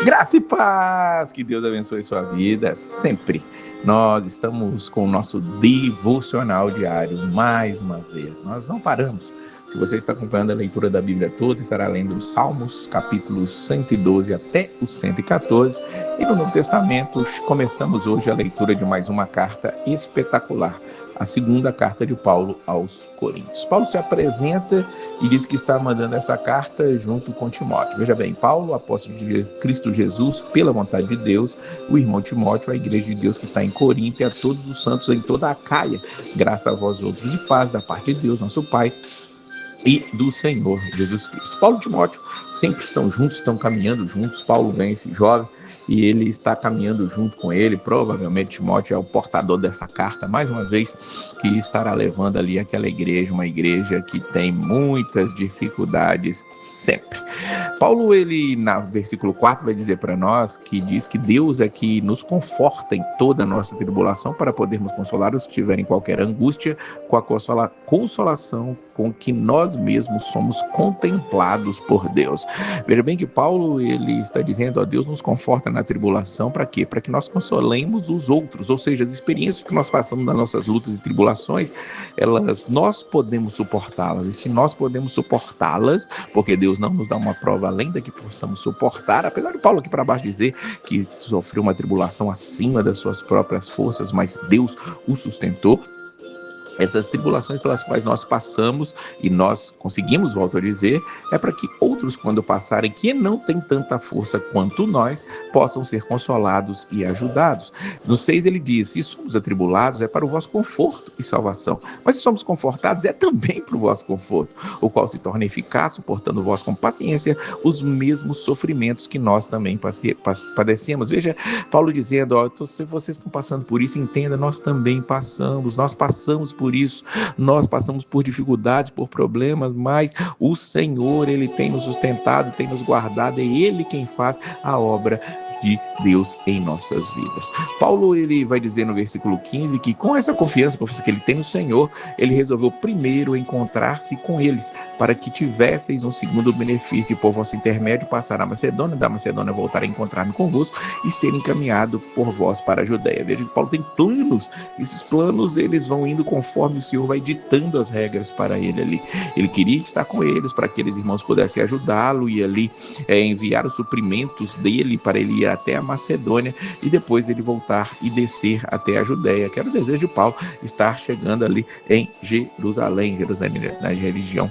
Graça e paz, que Deus abençoe sua vida sempre. Nós estamos com o nosso devocional diário, mais uma vez. Nós não paramos. Se você está acompanhando a leitura da Bíblia toda, estará lendo os Salmos, capítulos 112 até o 114. E no Novo Testamento, começamos hoje a leitura de mais uma carta espetacular, a segunda carta de Paulo aos Coríntios. Paulo se apresenta e diz que está mandando essa carta junto com Timóteo. Veja bem, Paulo, apóstolo de Cristo Jesus, pela vontade de Deus, o irmão Timóteo, a igreja de Deus que está em Corinto, e a todos os santos em toda a Acaia, graças a vós outros e paz da parte de Deus, nosso Pai, e do Senhor Jesus Cristo. Paulo e Timóteo sempre estão juntos, estão caminhando juntos. Paulo vem, esse jovem, e ele está caminhando junto com ele. Provavelmente Timóteo é o portador dessa carta, mais uma vez, que estará levando ali aquela igreja, uma igreja que tem muitas dificuldades sempre. Paulo, ele, no versículo 4, vai dizer para nós, que diz que Deus é que nos conforta em toda a nossa tribulação, para podermos consolar os que tiverem qualquer angústia, com a consolação com que nós mesmos somos contemplados por Deus. Veja bem que Paulo, ele está dizendo, ó, Deus nos conforta na tribulação, para quê? Para que nós consolemos os outros, ou seja, as experiências que nós passamos nas nossas lutas e tribulações, nós podemos suportá-las, e se nós podemos suportá-las, porque Deus não nos dá uma prova além da que possamos suportar, apesar de Paulo aqui para baixo dizer que sofreu uma tribulação acima das suas próprias forças, mas Deus o sustentou. Essas tribulações pelas quais nós passamos e nós conseguimos, volto a dizer, é para que outros, quando passarem, que não têm tanta força quanto nós, possam ser consolados e ajudados. No 6 ele diz, se somos atribulados é para o vosso conforto e salvação, mas se somos confortados é também para o vosso conforto, o qual se torna eficaz, suportando vós com paciência os mesmos sofrimentos que nós também padecemos. Veja Paulo dizendo, ó, se vocês estão passando por isso, entenda, nós também passamos, nós passamos por isso, nós passamos por dificuldades, por problemas, mas o Senhor, ele tem nos sustentado, tem nos guardado, é ele quem faz a obra de Deus em nossas vidas. Paulo, ele vai dizer no versículo 15 que com essa confiança que ele tem no Senhor, ele resolveu primeiro encontrar-se com eles, para que tivesseis um segundo benefício, e por vosso intermédio passar a Macedônia, da Macedônia voltar a encontrar-me convosco e ser encaminhado por vós para a Judéia. Veja que Paulo tem planos, esses planos eles vão indo conforme o Senhor vai ditando as regras para ele ali. Ele queria estar com eles para que aqueles irmãos pudessem ajudá-lo e ali enviar os suprimentos dele para ele ir até a Macedônia e depois ele voltar e descer até a Judéia, que era o desejo de Paulo, estar chegando ali em Jerusalém, na região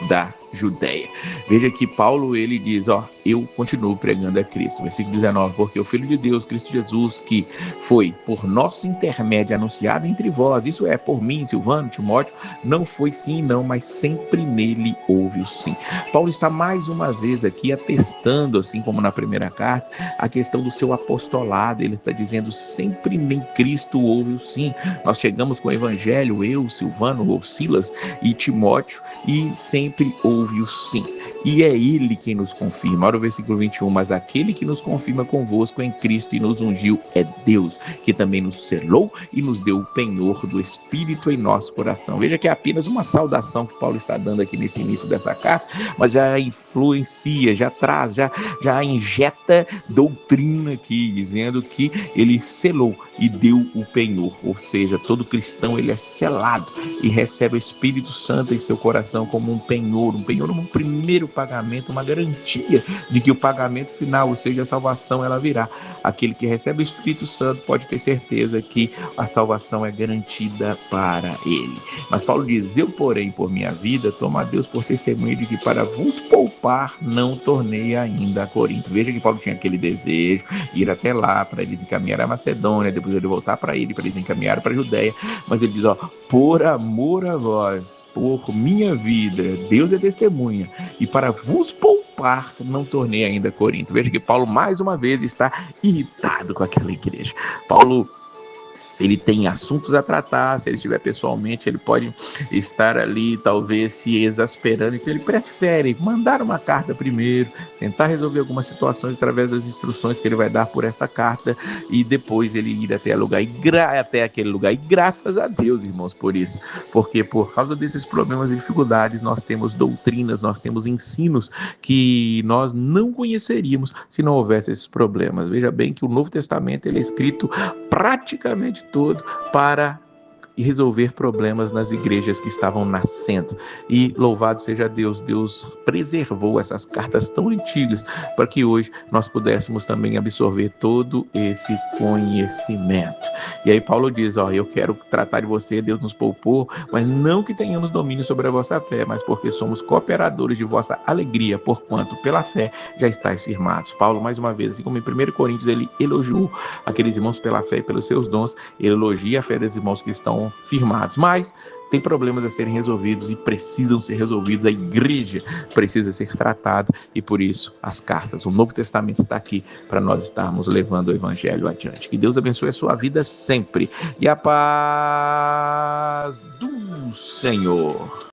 da Judéia. Veja que Paulo, ele diz, ó, eu continuo pregando a Cristo. Versículo 19, porque o Filho de Deus, Cristo Jesus, que foi por nosso intermédio anunciado entre vós, isso é, por mim, Silvano, Timóteo, não foi sim não, mas sempre nele houve o sim. Paulo está mais uma vez aqui atestando, assim como na primeira carta, a questão do seu apostolado. Ele está dizendo, sempre em Cristo houve o sim. Nós chegamos com o evangelho, eu, Silvano, ou Silas e Timóteo, e sempre houve o sim. E é ele quem nos confirma. Olha o versículo 21, mas aquele que nos confirma convosco em Cristo e nos ungiu é Deus, que também nos selou e nos deu o penhor do Espírito em nosso coração. Veja que é apenas uma saudação que Paulo está dando aqui nesse início dessa carta, mas já influencia, já traz, já injeta doutrina aqui, dizendo que ele selou e deu o penhor, ou seja, todo cristão ele é selado e recebe o Espírito Santo em seu coração como um penhor, um primeiro pagamento, uma garantia de que o pagamento final, ou seja, a salvação, ela virá. Aquele que recebe o Espírito Santo pode ter certeza que a salvação é garantida para ele. Mas Paulo diz, eu porém por minha vida tomo a Deus por testemunho de que para vos poupar não tornei ainda a Corinto. Veja que Paulo tinha aquele desejo, ir até lá para eles encaminhar a Macedônia, depois ele voltar para eles encaminhar para a Judéia, mas ele diz, ó, por amor a vós, por minha vida, Deus é testemunha, e para vos poupar não tornei ainda Corinto. Veja que Paulo mais uma vez está irritado com aquela igreja. Paulo ele tem assuntos a tratar, se ele estiver pessoalmente, ele pode estar ali, talvez, se exasperando, então ele prefere mandar uma carta primeiro, tentar resolver algumas situações através das instruções que ele vai dar por esta carta, e depois ele ir até aquele lugar, e graças a Deus, irmãos, por isso, porque por causa desses problemas e dificuldades, nós temos doutrinas, nós temos ensinos que nós não conheceríamos se não houvesse esses problemas. Veja bem que o Novo Testamento ele é escrito praticamente todo para resolver problemas nas igrejas que estavam nascendo. E louvado seja Deus, Deus preservou essas cartas tão antigas para que hoje nós pudéssemos também absorver todo esse conhecimento. E aí Paulo diz, eu quero tratar de você, Deus nos poupou, mas não que tenhamos domínio sobre a vossa fé, mas porque somos cooperadores de vossa alegria, porquanto pela fé já estáis firmados. Paulo, mais uma vez, assim como em 1 Coríntios, ele elogiou aqueles irmãos pela fé e pelos seus dons, ele elogia a fé dos irmãos que estão firmados, mas tem problemas a serem resolvidos e precisam ser resolvidos, a igreja precisa ser tratada e por isso as cartas, o Novo Testamento está aqui para nós estarmos levando o evangelho adiante. Que Deus abençoe a sua vida sempre e a paz do Senhor.